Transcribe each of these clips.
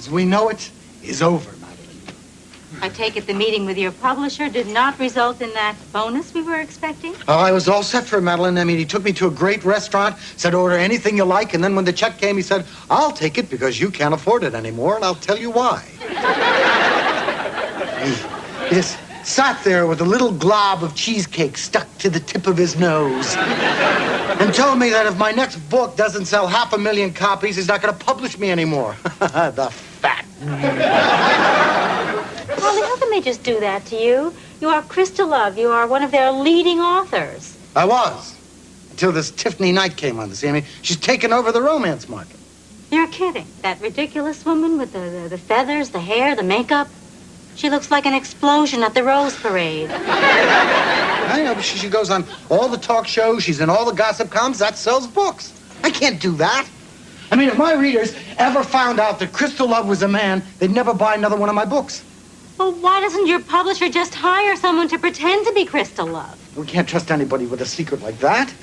as we know it is over, Madeline. I take it the meeting with your publisher did not result in that bonus we were expecting? Oh, I was all set for it, Madeline. I mean, he took me to a great restaurant, said order anything you like, and then when the check came, he said, I'll take it because you can't afford it anymore, and I'll tell you why. He just sat there with a little glob of cheesecake stuck to the tip of his nose and told me that if my next book doesn't sell 500,000 copies, he's not going to publish me anymore. The fat. Polly, how can they just do that to you? You are Crystal Love. You are one of their leading authors. I was. Until this Tiffany Knight came on the scene. I mean, she's taken over the romance market. You're kidding. That ridiculous woman with the feathers, the hair, the makeup. She looks like an explosion at the Rose Parade. I know, but she goes on all the talk shows. She's in all the gossip columns. That sells books. I can't do that. I mean, if my readers ever found out that Crystal Love was a man, they'd never buy another one of my books. Well, why doesn't your publisher just hire someone to pretend to be Crystal Love? We can't trust anybody with a secret like that.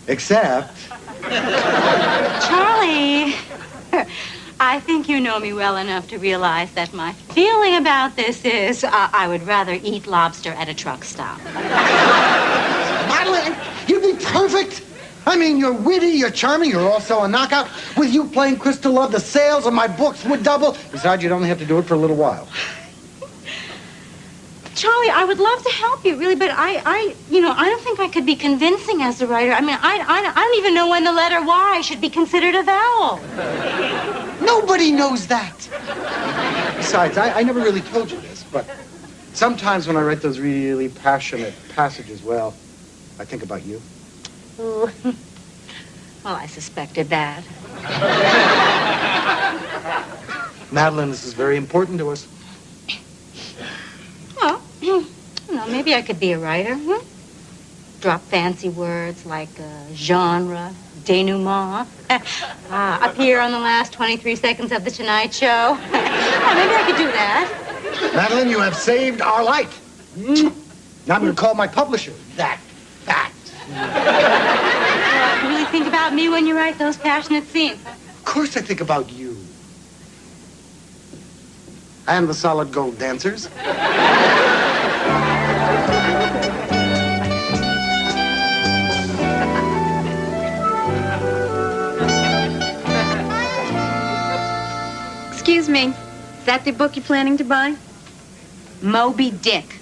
Except... Charlie, I think you know me well enough to realize that my feeling about this is I would rather eat lobster at a truck stop. Madeline, you'd be perfect. I mean, you're witty, you're charming, you're also a knockout. With you playing Crystal Love, the sales of my books would double. Besides, you'd only have to do it for a little while. Charlie, I would love to help you, really, but I don't think I could be convincing as a writer. I mean, I don't even know when the letter Y should be considered a vowel. Nobody knows that. Besides, I never really told you this, but sometimes when I write those really passionate passages, well, I think about you. Ooh. Well, I suspected that. Madeline, this is very important to us. Well, maybe I could be a writer. Drop fancy words like genre, denouement. Appear on the last 23 seconds of The Tonight Show. Maybe I could do that. Madeline, you have saved our life. Now I'm going to call my publisher. That. You really think about me when you write those passionate scenes? Of course I think about you. And the solid gold dancers. Excuse me. Is that the book you're planning to buy? Moby Dick.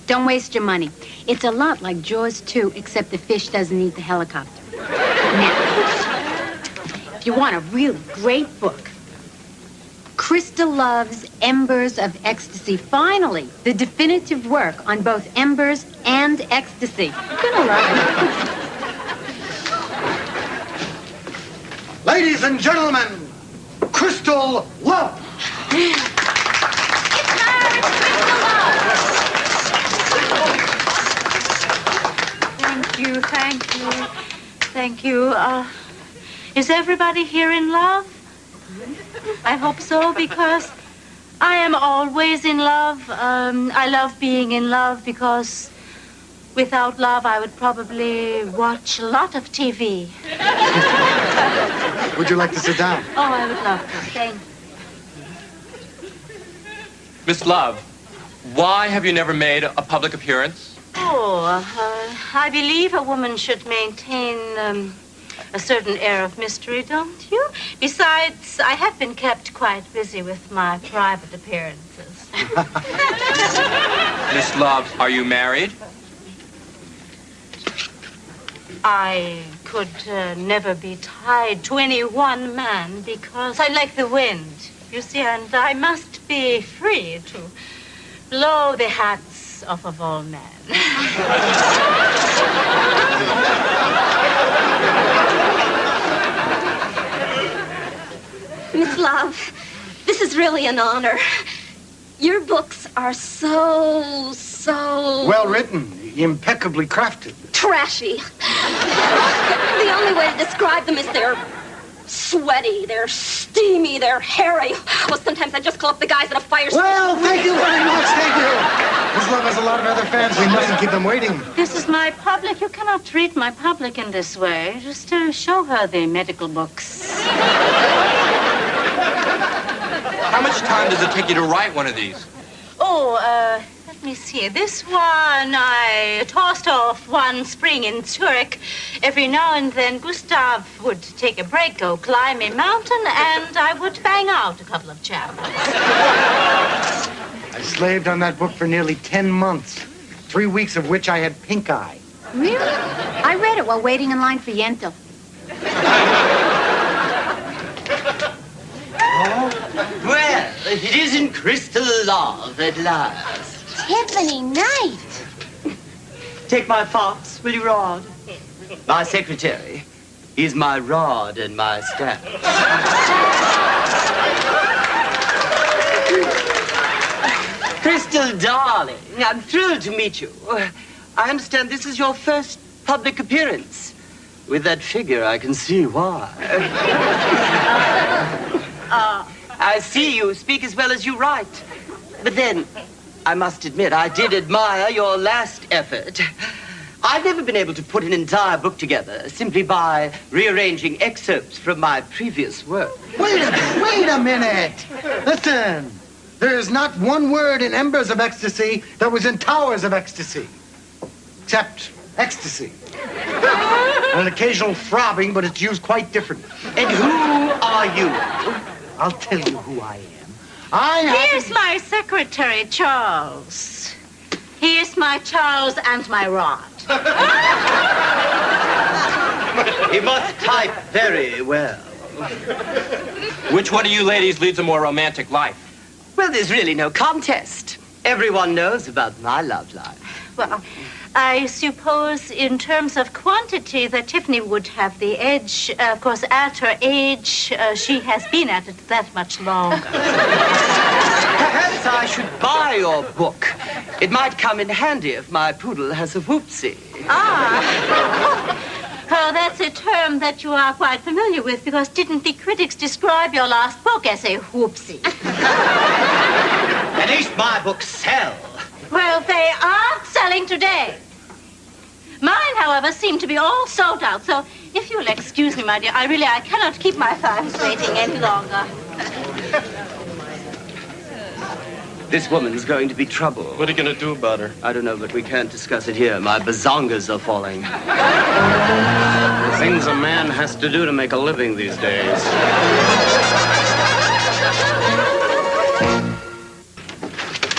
Don't waste your money. It's a lot like Jaws 2, except the fish doesn't need the helicopter. Now, if you want a really great book, Crystal Love's Embers of Ecstasy. Finally, the definitive work on both embers and ecstasy. You're gonna love it. Ladies and gentlemen, Crystal Love. Thank you. Is everybody here in love? I hope so, because I am always in love. I love being in love because without love, I would probably watch a lot of TV. Would you like to sit down? Oh, I would love to. Thank you. Miss Love, why have you never made a public appearance? Oh, I believe a woman should maintain a certain air of mystery, don't you? Besides, I have been kept quite busy with my private appearances. Miss Love, are you married? I could never be tied to any one man because I like the wind, you see, and I must be free to blow the hats off of all men. Miss Love, this is really an honor. Your books are so... Well written, impeccably crafted. trashy. The only way to describe them is they're sweaty, they're steamy, they're hairy. Well, sometimes I just call up the guys at a fire station. Well, thank you very much, thank you. Miss Love has a lot of other fans. We mustn't keep them waiting. This is my public. You cannot treat my public in this way. Just to show her the medical books. How much time does it take you to write one of these? Oh, let me see. This one I tossed off one spring in Zurich. Every now and then, Gustav would take a break, go climb a mountain, and I would bang out a couple of chapters. I slaved on that book for nearly 10 months, 3 weeks of which I had pink eye. Really? I read it while waiting in line for Yentl. Well, it isn't crystal love at last. Tiffany Knight. Take my fox, will you, Rod? My secretary. He's my rod and my staff. Crystal, darling, I'm thrilled to meet you. I understand this is your first public appearance. With that figure, I can see why. I see you speak as well as you write. But then, I must admit, I did admire your last effort. I've never been able to put an entire book together simply by rearranging excerpts from my previous work. Wait a minute. Listen, there is not one word in Embers of Ecstasy that was in Towers of Ecstasy. Except ecstasy. An occasional throbbing, but it's used quite different. And who are you? I'll tell you who I am. Here's my secretary, Charles. Here's my Charles and my rod. He must type very well. Which one of you ladies leads a more romantic life? Well, there's really no contest. Everyone knows about my love life. Well, I suppose in terms of quantity that Tiffany would have the edge. Of course, at her age, she has been at it that much longer. Perhaps I should buy your book. It might come in handy if my poodle has a whoopsie. Oh, that's a term that you are quite familiar with, because didn't the critics describe your last book as a whoopsie? At least my books sell. Well, they aren't selling today. Mine, however, seem to be all sold out. So if you'll excuse me, my dear, I cannot keep my fans waiting any longer. This woman's going to be trouble. What are you going to do about her? I don't know, but we can't discuss it here. My bazongas are falling. The things a man has to do to make a living these days.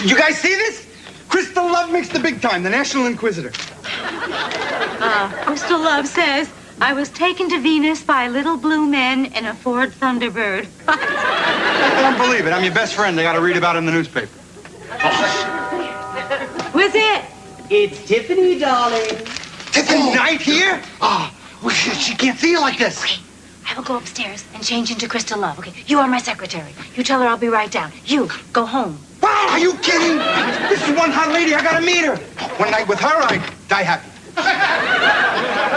You guys see this? Crystal Love makes the big time, the National Inquisitor. Crystal Love says, I was taken to Venus by little blue men in a Ford Thunderbird. I don't believe it. I'm your best friend. They got to read about it in the newspaper. Who's it? It's Tiffany, darling. Tiffany Knight here? She can't see you like this. I will go upstairs and change into Crystal Love. Okay, you are my secretary. You tell her I'll be right down. You, go home. Wow, are you kidding? This is one hot lady. I gotta meet her. One night with her, I'd die happy.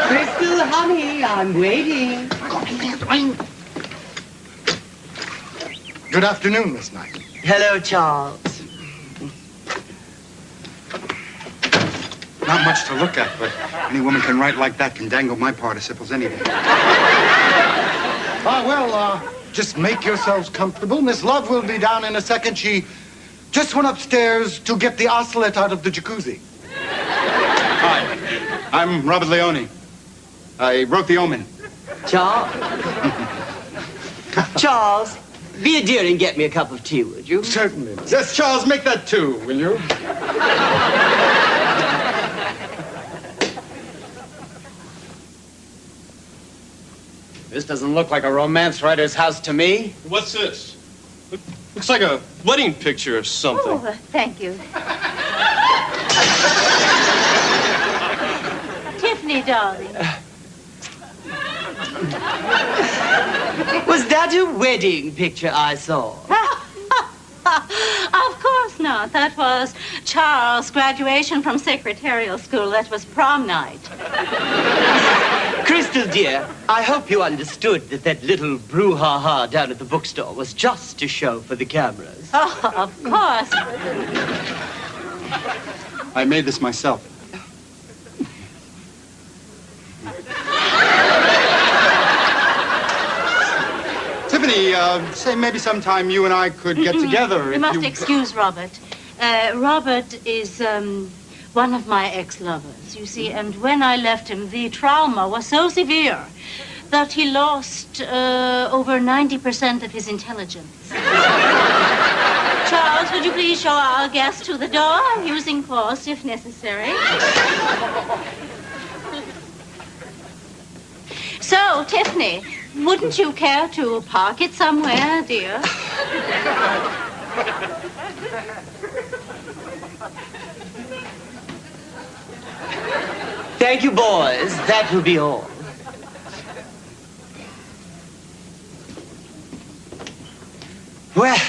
Crystal, honey, I'm waiting. Good afternoon, Miss Knight. Hello, Charles. Not much to look at, but any woman can write like that, can dangle my participles anyway. Just make yourselves comfortable. Miss Love will be down in a second. She just went upstairs to get the oscillate out of the jacuzzi. Hi, I'm Robert Leone. I wrote The Omen. Charles? Charles, be a dear and get me a cup of tea, would you? Certainly. Yes, Charles, make that too, will you? This doesn't look like a romance writer's house to me. What's this? Looks like a wedding picture or something. Oh, thank you. Tiffany, darling. Was that a wedding picture I saw? Of course not. That was Charles' graduation from secretarial school. That was prom night. Crystal, dear, I hope you understood that little brouhaha down at the bookstore was just a show for the cameras. Oh, of course. I made this myself. Tiffany, Leonie, say maybe sometime you and I could get together. You must excuse Robert. Robert is one of my ex-lovers, you see, and when I left him, the trauma was so severe that he lost over 90% of his intelligence. Charles, would you please show our guest to the door, using force if necessary? So, Tiffany, wouldn't you care to park it somewhere, dear? Thank you, boys. That will be all. Well,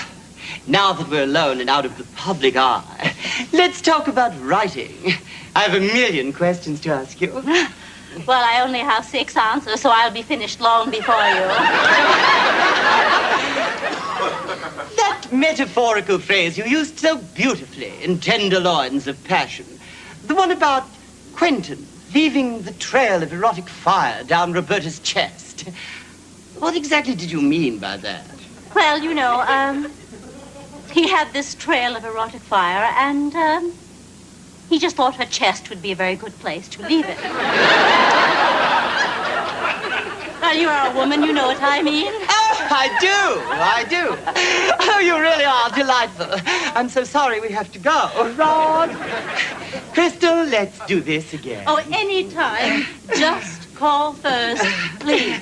now that we're alone and out of the public eye, let's talk about writing. I have a million questions to ask you. Well, I only have 6 answers, so I'll be finished long before you. That metaphorical phrase you used so beautifully in Tenderloins of Passion, the one about Quentin leaving the trail of erotic fire down Roberta's chest. What exactly did you mean by that? Well, you know, he had this trail of erotic fire, and he just thought her chest would be a very good place to leave it. Well, you are a woman, you know what I mean. Oh, I do. Oh, you really are delightful. I'm so sorry we have to go. Rod, Crystal, let's do this again. Oh, anytime. Just call first, please.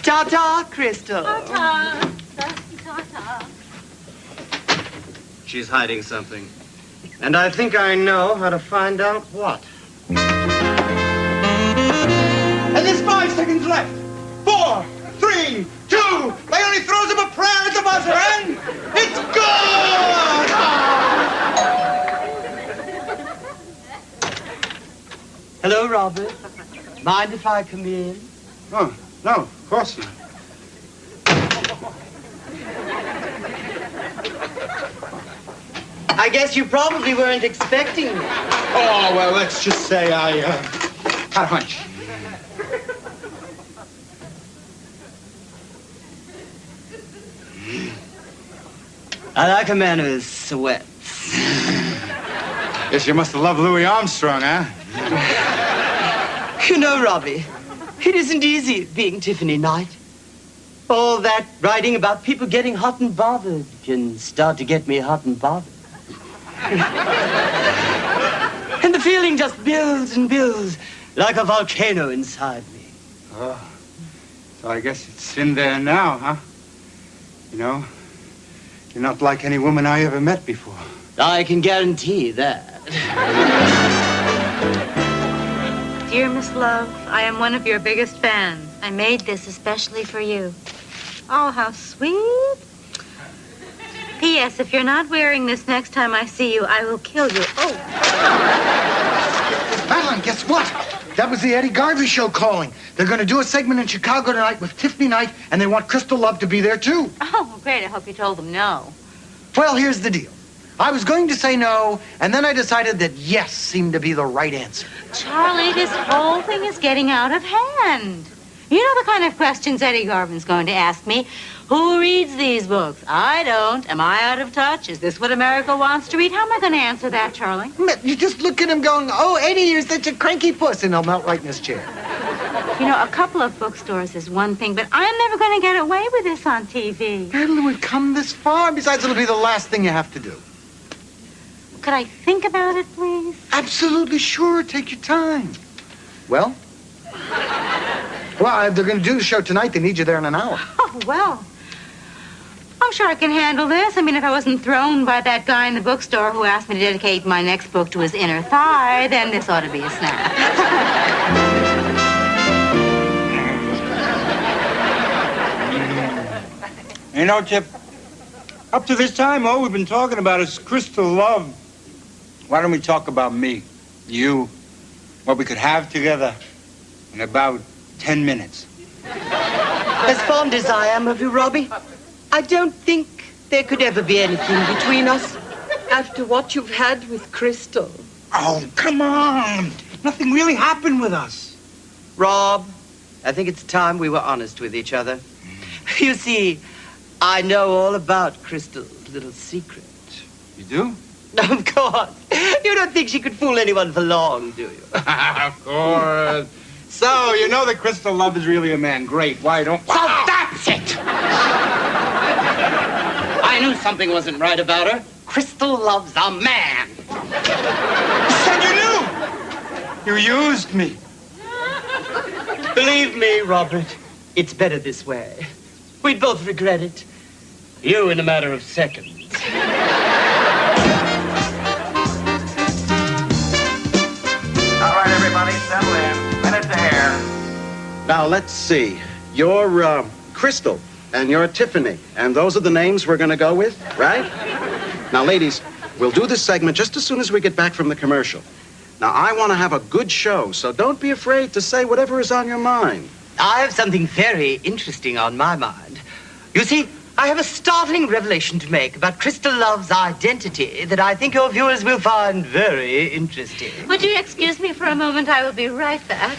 Ta-ta, Crystal. Ta-ta. Ta-ta. She's hiding something. And I think I know how to find out what. And there's 5 seconds left. 4, 3, 2. Leonie throws up a prayer at the buzzer, and it's good! Hello, Robert. Mind if I come in? Oh, no, of course not. I guess you probably weren't expecting me. Oh, well, let's just say I had a hunch. I like a man who sweats. Guess you must have loved Louis Armstrong, huh? You know, Robbie, it isn't easy being Tiffany Knight. All that writing about people getting hot and bothered can start to get me hot and bothered. And the feeling just builds and builds like a volcano inside me. Oh, so I guess it's in there now, huh? You know, you're not like any woman I ever met before. I can guarantee that. Dear Miss Love, I am one of your biggest fans. I made this especially for you. Oh, how sweet. P.S. If you're not wearing this next time I see you, I will kill you. Oh. Madeline, guess what? That was the Eddie Garvey show calling. They're going to do a segment in Chicago tonight with Tiffany Knight, and they want Crystal Love to be there, too. Oh, great. I hope you told them no. Well, here's the deal. I was going to say no, and then I decided that yes seemed to be the right answer. Charlie, this whole thing is getting out of hand. You know the kind of questions Eddie Garvin's going to ask me. Who reads these books? I don't. Am I out of touch? Is this what America wants to read? How am I going to answer that, Charlie? You just look at him going, oh, Eddie, you're such a cranky puss, and he'll melt right in his chair. You know, a couple of bookstores is one thing, but I'm never going to get away with this on TV. Madeline, we've come this far. Besides, it'll be the last thing you have to do. Could I think about it, please? Absolutely sure. Take your time. Well? Well, they're going to do the show tonight. They need you there in an hour. Oh, well. I'm sure I can handle this. I mean, if I wasn't thrown by that guy in the bookstore who asked me to dedicate my next book to his inner thigh, then this ought to be a snap. You know, Tip, up to this time, all we've been talking about is Crystal Love. Why don't we talk about me, you, what we could have together in about 10 minutes? As fond as I am of you, Robbie, I don't think there could ever be anything between us after what you've had with Crystal. Oh, come on. Nothing really happened with us. Rob, I think it's time we were honest with each other. You see, I know all about Crystal's little secret. You do? Of course. You don't think she could fool anyone for long, do you? Of course. So, you know that Crystal Love is really a man. Great. Why don't... So that's it! I knew something wasn't right about her. Crystal Love's a man. You said you knew! You used me. Believe me, Robert, it's better this way. We'd both regret it. You in a matter of seconds. All right, everybody, settle in. Minute to air. Now, let's see. You're Crystal, and you're Tiffany. And those are the names we're going to go with, right? Now, ladies, we'll do this segment just as soon as we get back from the commercial. Now, I want to have a good show, so don't be afraid to say whatever is on your mind. I have something very interesting on my mind. You see, I have a startling revelation to make about Crystal Love's identity that I think your viewers will find very interesting. Would you excuse me for a moment? I will be right back.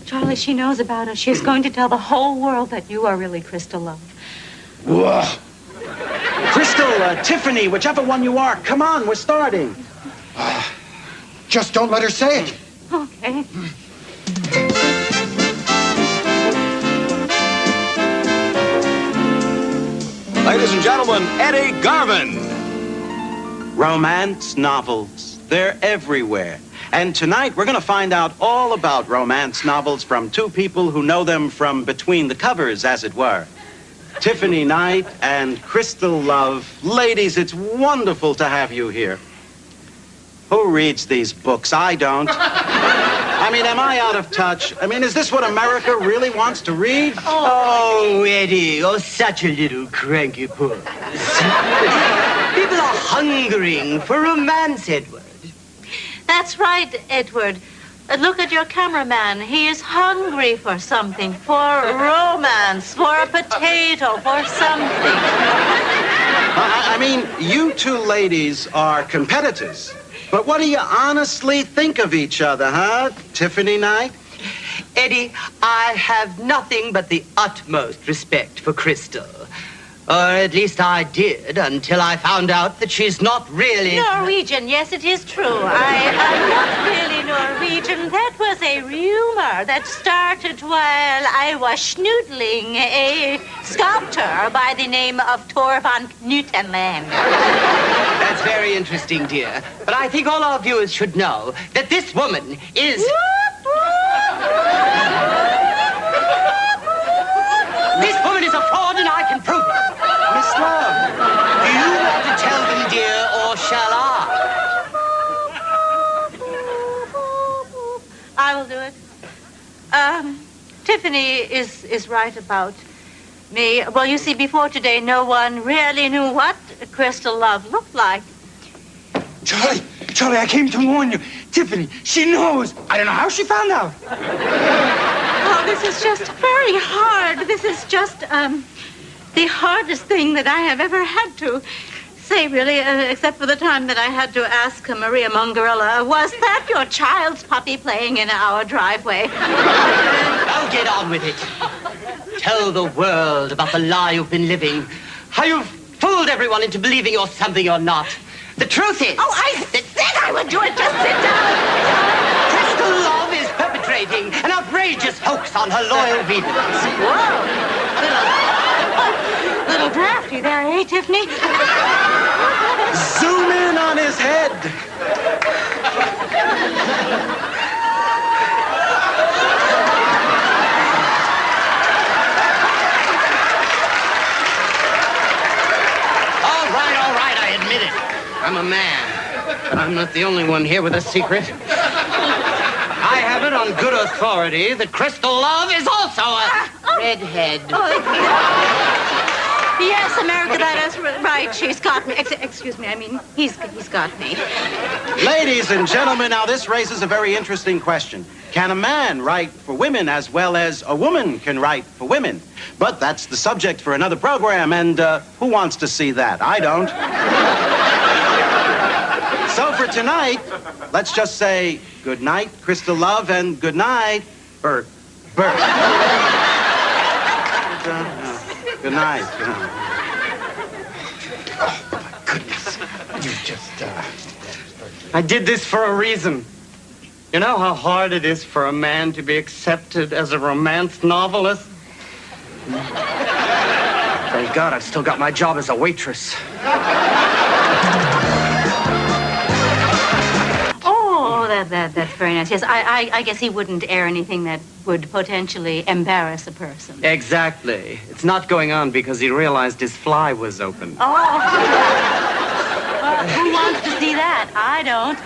Charlie, she knows about us. She's going to tell the whole world that you are really Crystal Love. Whoa. Crystal, Tiffany, whichever one you are, come on, we're starting. Just don't let her say it. Okay. Ladies and gentlemen, Eddie Garvin. Romance novels, they're everywhere. And tonight we're going to find out all about romance novels from two people who know them from between the covers, as it were. Tiffany Knight and Crystal Love. Ladies, it's wonderful to have you here. Who reads these books? I don't. I mean, am I out of touch? I mean, is this what America really wants to read? Oh, Eddie, you're such a little cranky puss. People are hungering for romance, Edward. That's right, Edward. Look at your cameraman. He is hungry for something, for romance, for a potato, for something. I mean, you two ladies are competitors. But what do you honestly think of each other, huh, Tiffany Knight? Eddie, I have nothing but the utmost respect for Crystal. Or at least I did until I found out that she's not really... Norwegian, yes, it is true. I am not really Norwegian. That was a rumor that started while I was schnoodling a sculptor by the name of Thor van Knutenland. That's very interesting, dear. But I think all our viewers should know that this woman is... This woman is a fraud and I can prove it. Miss Love. Do you want to tell them, dear, or shall I? I will do it. Tiffany is right about me. Well, you see, before today, no one really knew what Crystal Love looked like. Charlie, I came to warn you. Tiffany, she knows. I don't know how she found out. Oh, this is just very hard. This is just, the hardest thing that I have ever had to say, really, except for the time that I had to ask Maria Mongarella, was that your child's puppy playing in our driveway? I'll get on with it. Tell the world about the lie you've been living. How you've fooled everyone into believing you're something you're not. The truth is... Oh, I said I would do it. Just sit down. Crystal Love is perpetrating an outrageous hoax on her loyal readers. Whoa. Little drafty there, eh, Tiffany? Zoom in on his head. All right, I admit it. I'm a man, but I'm not the only one here with a secret. I have it on good authority that Crystal Love is also a redhead. Yes, America, that is right. She's got me. Excuse me, I mean, he's got me. Ladies and gentlemen, now this raises a very interesting question. Can a man write for women as well as a woman can write for women? But that's the subject for another program, and who wants to see that? I don't. So for tonight, let's just say good night, Crystal Love, and good night, Bert. Good night. You just, I did this for a reason. You know how hard it is for a man to be accepted as a romance novelist? Thank God I've still got my job as a waitress. Oh, that's very nice. Yes, I guess he wouldn't air anything that would potentially embarrass a person. Exactly. It's not going on because he realized his fly was open. Oh. Who wants to see that? I don't.